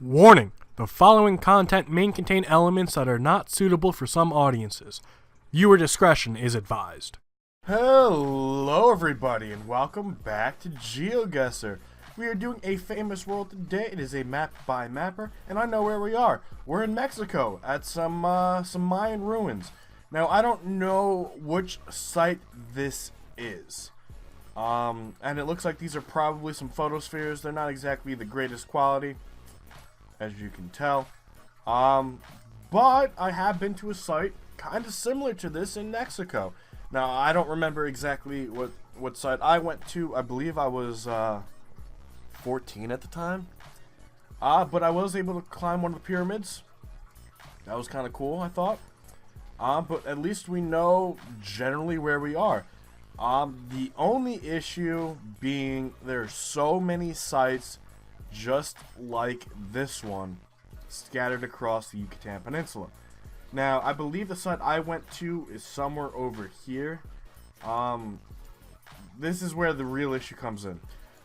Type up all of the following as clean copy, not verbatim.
Warning: the following content may contain elements that are not suitable for some audiences. Viewer discretion is advised. Hello everybody and welcome back to Geoguessr. We are doing a famous world today. It is a map by mapper, and I know where we are. We're in Mexico at some Mayan ruins. Now I don't know which site this is. And it looks like these are probably some photospheres. They're not exactly the greatest quality, as you can tell. But I have been to a site kind of similar to this in Mexico. Now, I don't remember exactly what site I went to. I believe I was 14 at the time. But I was able to climb one of the pyramids. That was kind of cool, I thought. But at least we know generally where we are. The only issue being there are so many sites just like this one scattered across the Yucatan Peninsula. Now, I believe the site I went to is somewhere over here. This is where the real issue comes in.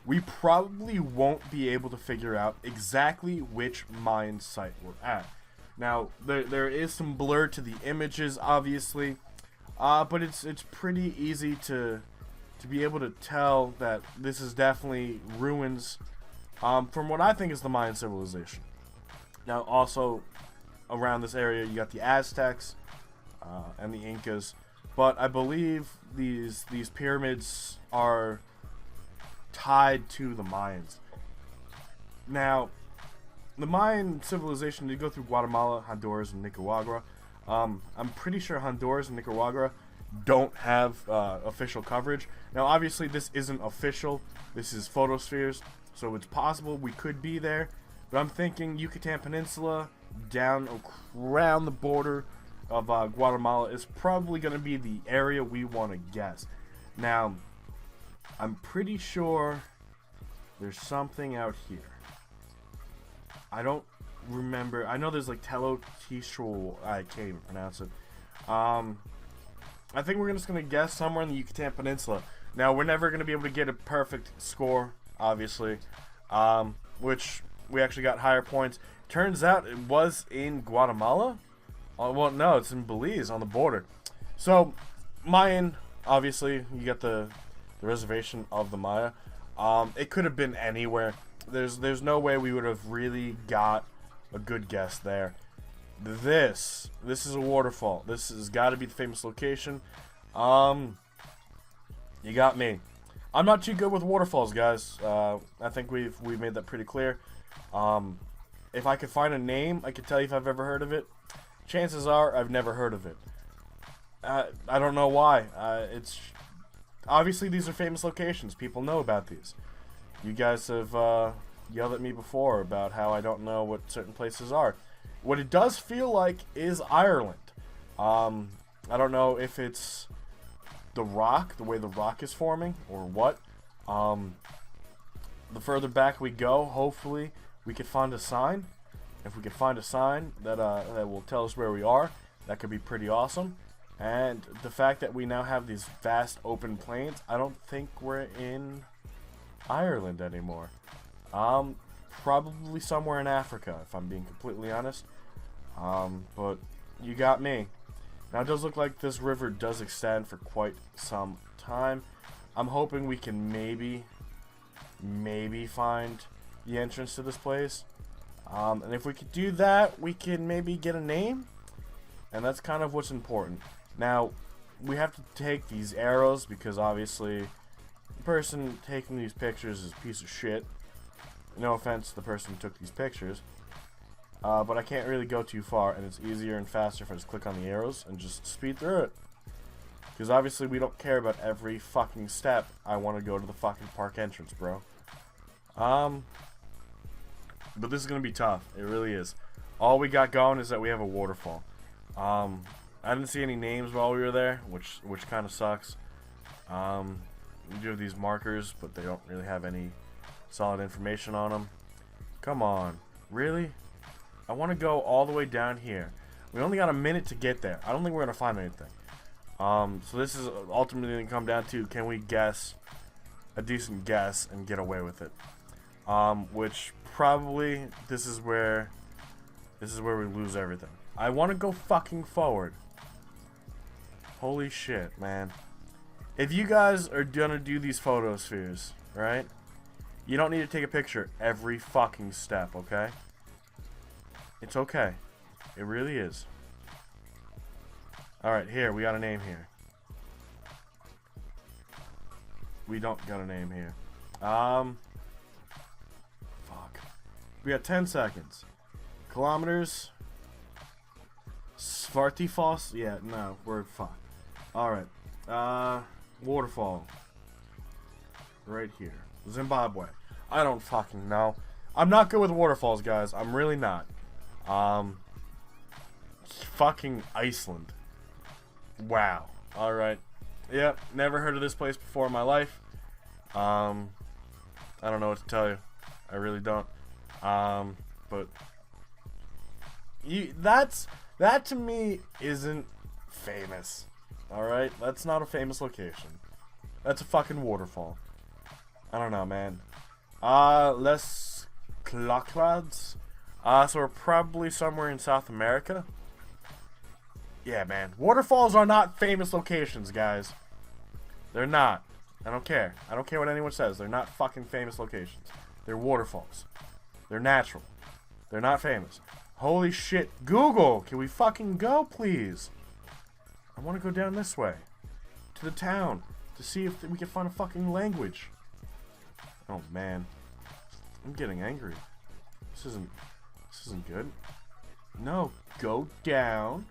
We probably won't be able to figure out exactly which Mayan site we're at. Now, there is some blur to the images, obviously, but it's pretty easy to be able to tell that this is definitely ruins from what I think is the Mayan civilization. Now, also around this area, you got the Aztecs and the Incas, but I believe these pyramids are tied to the Mayans. Now, the Mayan civilization did go through Guatemala, Honduras, and Nicaragua. I'm pretty sure Honduras and Nicaragua don't have official coverage. Now, obviously, this isn't official. This is photospheres, so it's possible we could be there. But I'm thinking Yucatan Peninsula down around the border of Guatemala is probably going to be the area we want to guess. Now, I'm pretty sure there's something out here. I don't remember. I know there's like Telotihuacan. I can't even pronounce it. I think we're just going to guess somewhere in the Yucatan Peninsula. Now, we're never going to be able to get a perfect score, obviously, which we actually got higher points. Turns out it was in Guatemala. Well, no, it's in Belize on the border. So, Mayan, obviously, you get the reservation of the Maya. It could have been anywhere. There's no way we would have really got a good guess there. This is a waterfall. This has got to be the famous location. You got me. I'm not too good with waterfalls, guys. I think we've made that pretty clear. If I could find a name, I could tell you if I've ever heard of it. Chances are I've never heard of it. I don't know why. It's obviously these are famous locations. People know about these. You guys have yelled at me before about how I don't know what certain places are. What it does feel like is Ireland. I don't know if it's the rock, the way the rock is forming, or what. The further back we go, hopefully we could find a sign. If we could find a sign that will tell us where we are, that could be pretty awesome. And the fact that we now have these vast open plains, I don't think we're in Ireland anymore. Probably somewhere in Africa, if I'm being completely honest. But you got me. Now, it does look like this river does extend for quite some time. I'm hoping we can maybe find the entrance to this place. And if we could do that, we can maybe get a name. And that's kind of what's important. Now, we have to take these arrows because obviously the person taking these pictures is a piece of shit. No offense to the person who took these pictures. But I can't really go too far, and it's easier and faster if I just click on the arrows and just speed through it. Because obviously we don't care about every fucking step. I want to go to the fucking park entrance, bro. But this is going to be tough. It really is. All we got going is that we have a waterfall. I didn't see any names while we were there, which kind of sucks. We do have these markers, but they don't really have any solid information on them. Come on. Really? I want to go all the way down here. We only got a minute to get there. I don't think we're going to find anything. So this is ultimately going to come down to, can we guess a decent guess and get away with it? Which probably this is where we lose everything. I want to go fucking forward. Holy shit, man. If you guys are gonna do these photospheres, right? You don't need to take a picture every fucking step, okay? It's okay. It really is. Alright, here, we got a name here. We don't got a name here. Fuck. We got 10 seconds. Kilometers. Svartifos? Yeah, no, we're fine. Alright. Waterfall. Right here. Zimbabwe. I don't fucking know. I'm not good with waterfalls, guys. I'm really not. Fucking Iceland. Wow. Alright. Yep, never heard of this place before in my life. I don't know what to tell you. I really don't. But that to me isn't famous. Alright? That's not a famous location. That's a fucking waterfall. I don't know, man. Les Claclads. So we're probably somewhere in South America. Yeah, man. Waterfalls are not famous locations, guys. They're not. I don't care. I don't care what anyone says. They're not fucking famous locations. They're waterfalls. They're natural. They're not famous. Holy shit. Google, can we fucking go, please? I want to go down this way. To the town. To see if we can find a fucking language. Oh, man. I'm getting angry. This isn't good. No. Go down.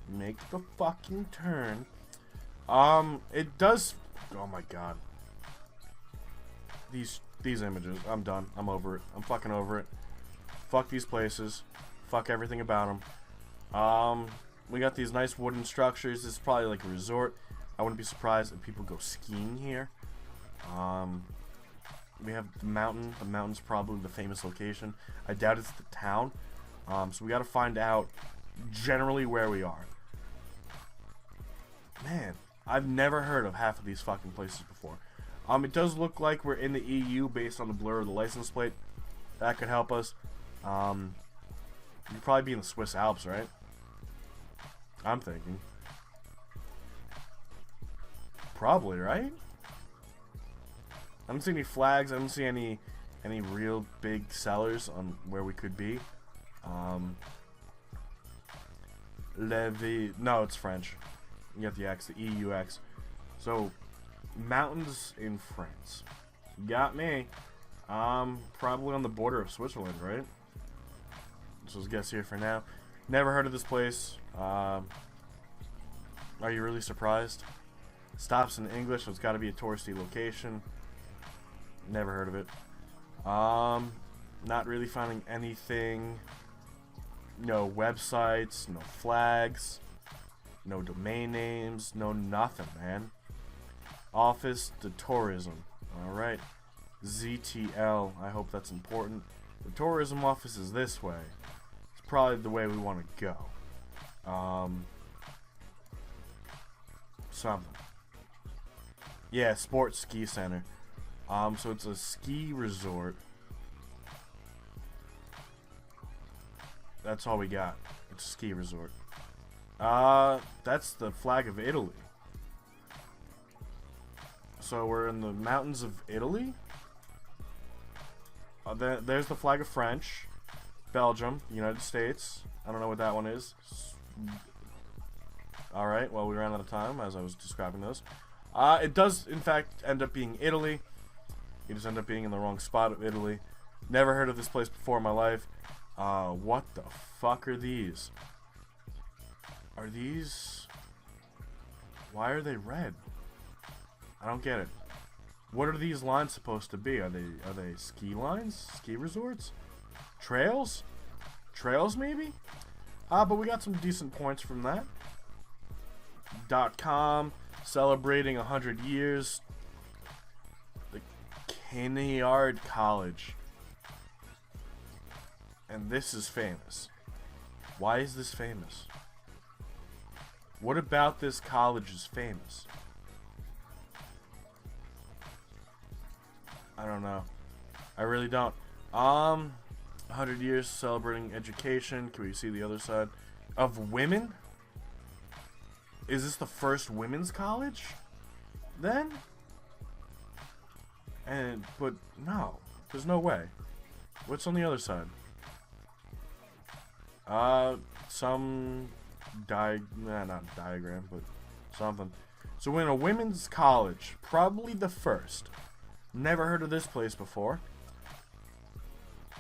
Make the fucking turn. It does. Oh my god. These images. I'm done. I'm over it. I'm fucking over it. Fuck these places. Fuck everything about them. We got these nice wooden structures. This is probably like a resort. I wouldn't be surprised if people go skiing here. We have the mountain. The mountain's probably the famous location. I doubt it's the town. So we got to find out generally where we are. Man, I've never heard of half of these fucking places before. It does look like we're in the EU based on the blur of the license plate. That could help us. You'd probably be in the Swiss Alps, right? I'm thinking. Probably, right? I don't see any flags. I don't see any real big sellers on where we could be. No, it's French. You got the X, the EUX. So, mountains in France. Got me. Probably on the border of Switzerland, right? So let's guess here for now. Never heard of this place. Are you really surprised? Stops in English, so it's got to be a touristy location. Never heard of it. Not really finding anything. No websites, no flags, no domain names, no nothing, man. Office to tourism. Alright. ZTL. I hope that's important. The tourism office is this way. It's probably the way we want to go. Something. Yeah, sports ski center. So it's a ski resort. That's all we got. It's a ski resort. That's the flag of Italy. So we're in the mountains of Italy. There's the flag of France, Belgium, United States. I don't know what that one is. Alright, well, we ran out of time as I was describing those. It does, in fact, end up being Italy. You just end up being in the wrong spot of Italy. Never heard of this place before in my life. What the fuck are these? Are these... Why are they red? I don't get it. What are these lines supposed to be? Are they ski lines? Ski resorts? Trails? Trails, maybe? But we got some decent points from that. .com, celebrating 100 years. The Kennyard College. And this is famous. Why is this famous? What about this college is famous? I don't know. I really don't. 100 years celebrating education. Can we see the other side? Of women? Is this the first women's college? Then? But no. There's no way. What's on the other side? Some not diagram, but something. So in a women's college, probably the first. Never heard of this place before.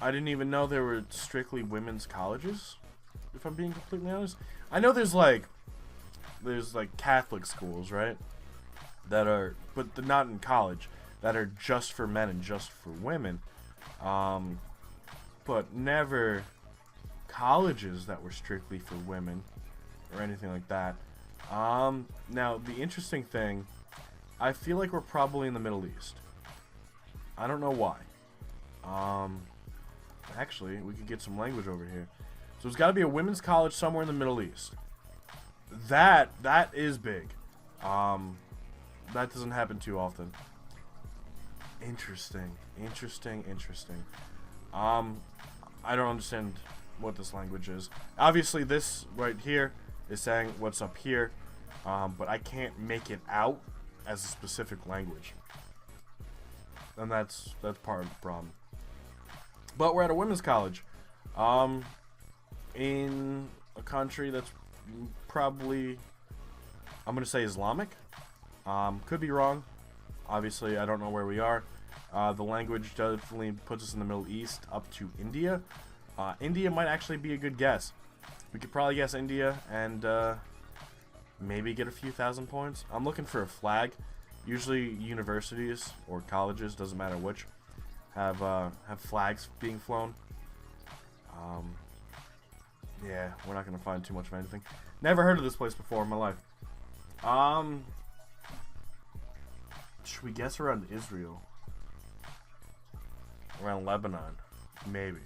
I didn't even know there were strictly women's colleges, if I'm being completely honest. I know there's like Catholic schools, right? That are, but they're not in college, that are just for men and just for women. But never colleges that were strictly for women or anything like that. Now the interesting thing, I feel like we're probably in the Middle East. I don't know why. Actually, we could get some language over here. So it's got to be a women's college somewhere in the Middle East. That is big. That doesn't happen too often. Interesting. I don't understand what this language is. Obviously, this right here is saying what's up here, but I can't make it out as a specific language, and that's part of the problem. But we're at a women's college, in a country that's probably, I'm gonna say Islamic. Could be wrong. Obviously, I don't know where we are. The language definitely puts us in the Middle East, up to India. India might actually be a good guess. We could probably guess India and maybe get a few thousand points. I'm looking for a flag. Usually universities or colleges, doesn't matter which, have flags being flown. Yeah, we're not gonna find too much of anything. Never heard of this place before in my life. Should we guess around Israel? Around Lebanon, maybe.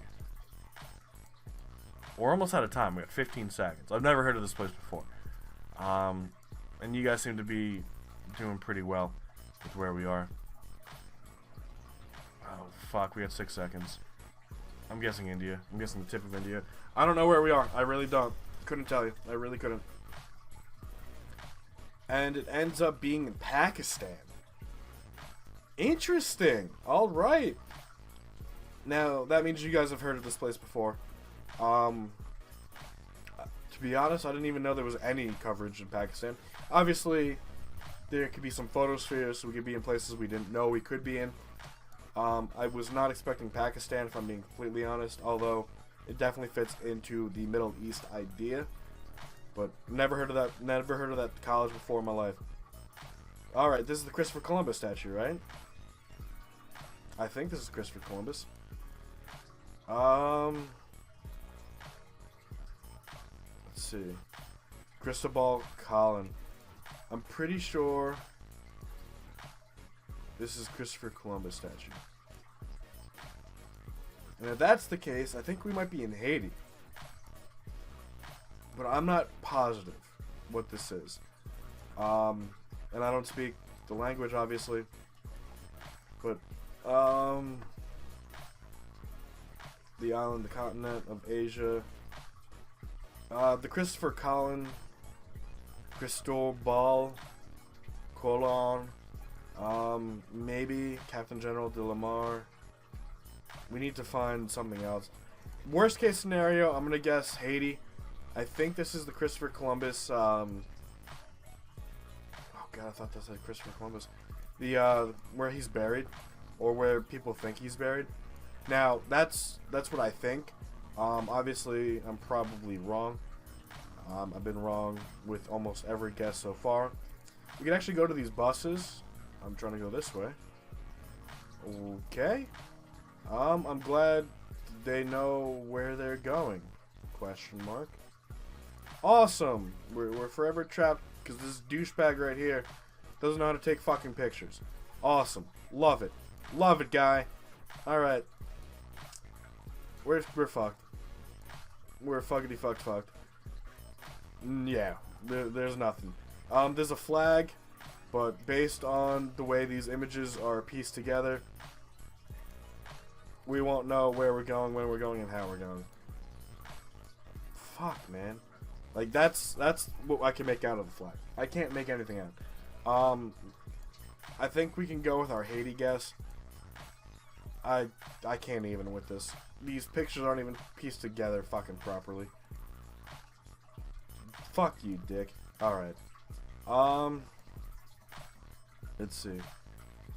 We're almost out of time. We got 15 seconds. I've never heard of this place before. And you guys seem to be doing pretty well with where we are. Oh, fuck. We got 6 seconds. I'm guessing India. I'm guessing the tip of India. I don't know where we are. I really don't. Couldn't tell you. I really couldn't. And it ends up being in Pakistan. Interesting. All right. Now, that means you guys have heard of this place before. To be honest, I didn't even know there was any coverage in Pakistan. Obviously, there could be some photospheres, so we could be in places we didn't know we could be in. I was not expecting Pakistan, if I'm being completely honest, although it definitely fits into the Middle East idea. But never heard of that college before in my life. Alright, this is the Christopher Columbus statue, right? I think this is Christopher Columbus. Let's see. Cristobal Colon. I'm pretty sure this is Christopher Columbus statue. And if that's the case, I think we might be in Haiti. But I'm not positive what this is. And I don't speak the language, obviously. But, the island, the continent of Asia. The Christopher Colon, Cristobal Colon, maybe Captain General de la Mar. We need to find something else. Worst case scenario, I'm gonna guess Haiti. I think this is the Christopher Columbus. Oh god, I thought that said Christopher Columbus. The where he's buried, or where people think he's buried. Now that's what I think. Obviously, I'm probably wrong. I've been wrong with almost every guess so far. We can actually go to these buses. I'm trying to go this way. Okay. I'm glad they know where they're going. Question mark. Awesome. We're forever trapped because this douchebag right here doesn't know how to take fucking pictures. Awesome. Love it. Love it, guy. Alright. We're fucked. We're fuckity fucked. Yeah, there's nothing. There's a flag, but based on the way these images are pieced together, we won't know where we're going, when we're going, and how we're going. Fuck, man. Like, that's what I can make out of the flag. I can't make anything out. I think we can go with our Haiti guess. I can't even with this. These pictures aren't even pieced together fucking properly. Fuck you, dick. Alright. Let's see.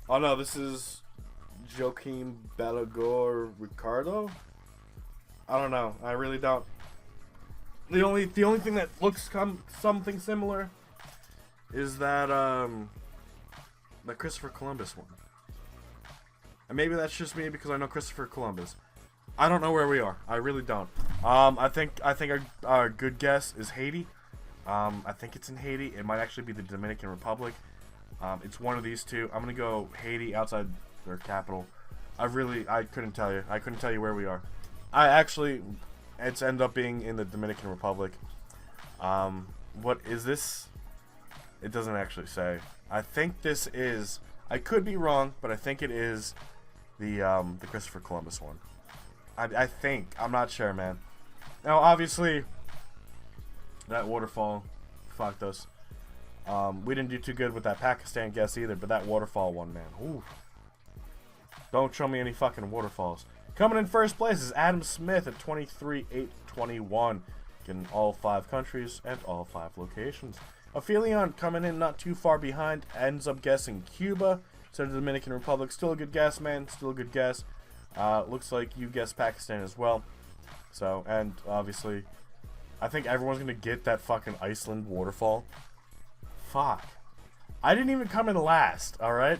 Oh no, this is Joaquim Balaguer Ricardo? I don't know. I really don't. The only thing that looks something similar is that the Christopher Columbus one. And maybe that's just me because I know Christopher Columbus. I don't know where we are. I really don't. I think our good guess is Haiti. I think it's in Haiti. It might actually be the Dominican Republic. It's one of these two. I'm gonna go Haiti outside their capital. I couldn't tell you. I couldn't tell you where we are. It's ended up being in the Dominican Republic. What is this? It doesn't actually say. I think this is. I could be wrong, but I think it is the Christopher Columbus one. I think. I'm not sure, man. Now, obviously, that waterfall fucked us. We didn't do too good with that Pakistan guess either, but that waterfall one, man. Ooh. Don't show me any fucking waterfalls. Coming in first place is Adam Smith at 23,821. Getting all 5 countries and all 5 locations. Aphelion coming in not too far behind. Ends up guessing Cuba instead of the Dominican Republic. Still a good guess, man. Still a good guess. Looks like you guessed Pakistan as well. So, and obviously, I think everyone's going to get that fucking Iceland waterfall. Fuck. I didn't even come in last, alright?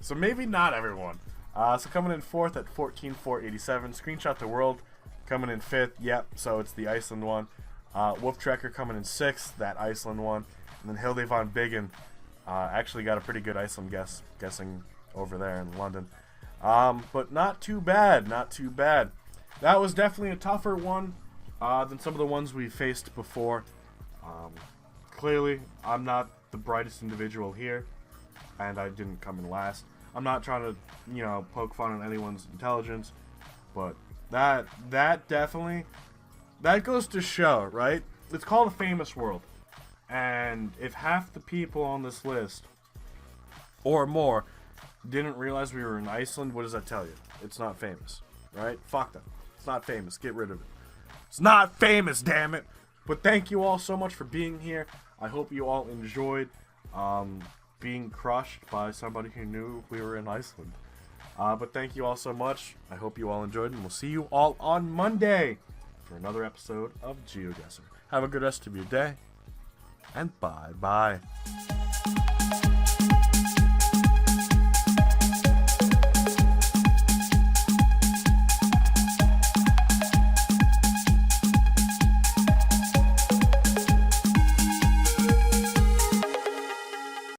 So maybe not everyone. So coming in 4th at 14,487. Screenshot the World coming in 5th. Yep, so it's the Iceland one. Wolf Trekker coming in 6th, that Iceland one. And then Hilde von Biggen actually got a pretty good Iceland guessing over there in London. But not too bad, not too bad. That was definitely a tougher one than some of the ones we faced before. Clearly, I'm not the brightest individual here, and I didn't come in last. I'm not trying to, poke fun on anyone's intelligence, but that definitely, that goes to show, right? It's called a famous world, and if half the people on this list, or more, didn't realize we were in Iceland, what does that tell you? It's not famous, right? Fuck them. It's not famous. Get rid of it. It's not famous, damn it! But thank you all so much for being here. I hope you all enjoyed being crushed by somebody who knew we were in Iceland. But thank you all so much. I hope you all enjoyed, and we'll see you all on Monday for another episode of Geoguessr. Have a good rest of your day, and bye-bye.